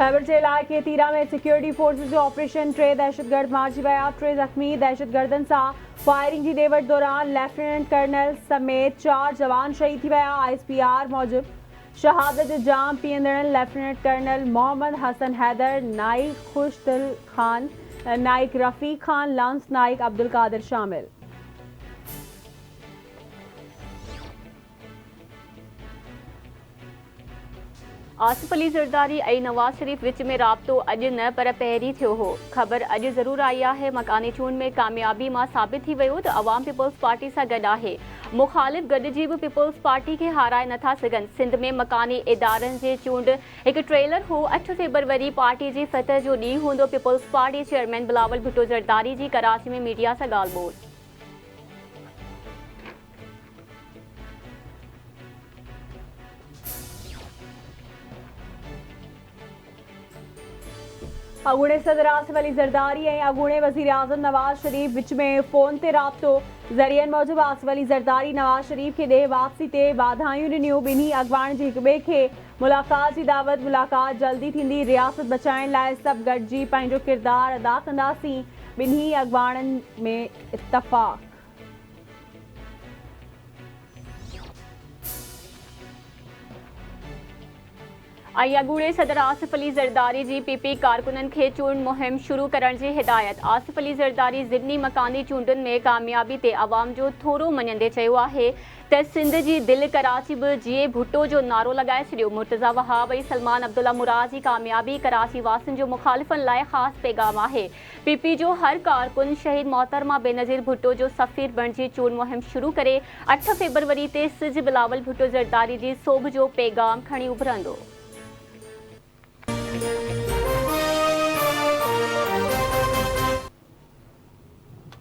खैबर जे इलाइक़े तीरा में सिक्योरिटी फोर्सेस जो ऑपरेशन 3 दहशतगर्द मारिजी विया। 3 ज़ख़्मी। दहशतगर्दनि सां फायरिंग की डेवट दौरान लेफ्टिनेंट कर्नल समेत 4 जवान शहीद थी विया। ISPR मूजिब शहादत जाम पीअंदड़नि लेफ्टिनेंट कर्नल मोहम्मद हसन हैदर, नाइक खुशदिल खान, नाइक रफ़ीक खान, लांस नाइक अब्दुल कादिर शामिल। आसिफ अली ज़रदारी ऐं नवाज़ शरीफ विच में राब्तो अॼु न पर पहिरीं थियो हो। ख़बर अॼु ज़रूर आई आहे। मकानी चूंड में कामयाबी मां साबित थी वियो त अवाम पीपल्स पार्टी सां गॾु आहे। मुख़ालिफ़ गॾिजी बि पीपल्स पार्टी खे हाराए नथा सघनि। सिंध में मकानी इदारनि जे चूंड हिकु ट्रेलर हो। 8 फ़रवरी पार्टी जी फतह जो ॾींहुं हूंदो। पीपल्स पार्टी चेयरमैन बिलावल भुट्टो ज़रदारी जी कराची में मीडिया सां ॻाल्हि ॿोल। अगूणे सदर आसिफ अली ज़रदारी ऐं अगूणे वज़ीर आज़म नवाज़ शरीफ विच में फ़ोन ते राब्तो। ज़रियनि मूजिब आसिफ अली ज़रदारी नवाज़ शरीफ खे ॾे वापसी ते वाधायूं ॾिनियूं। ॿिन्ही अॻवान जी हिक ॿिए खे मुलाक़ात जी दावत। मुलाक़ात जल्दी थींदी। रियासत बचाइण लाइ सभु गॾिजी पंहिंजो किरदारु अदा कंदासीं। ॿिन्ही अॻवाननि में इत्तफ़ाक़। अगूणे सदर आसिफ अली ज़रदारी जी PP कारकुननि खे चूंड मुहिम शुरू करण जी हिदायत। आसिफ अली ज़रदारी ज़िमनी मकानी चूंडुनि में कामयाबी ते अवाम जो थोरो मञंदे चयो आहे त सिंध जी दिलि कराची बि जीए भुट्टो जो नारो लॻाए छॾियो। मुर्तज़ा वहाब ऐं सलमान अब्दुल्ला मुराद जी कामयाबी कराची वासियुनि जो मुखालिफ़नि लाइ ख़ासि पैगाम आहे। PP जो हर कारकुन शहीद मोहतरमा बेनज़ीर भुट्टो जो सफ़ीर बणिजी चूंड मुहिम शुरू करे 8 फ़रवरी ते सिज बिलावल भुट्टो ज़रदारी जी सोभ जो पैगाम खणी उभरंदो।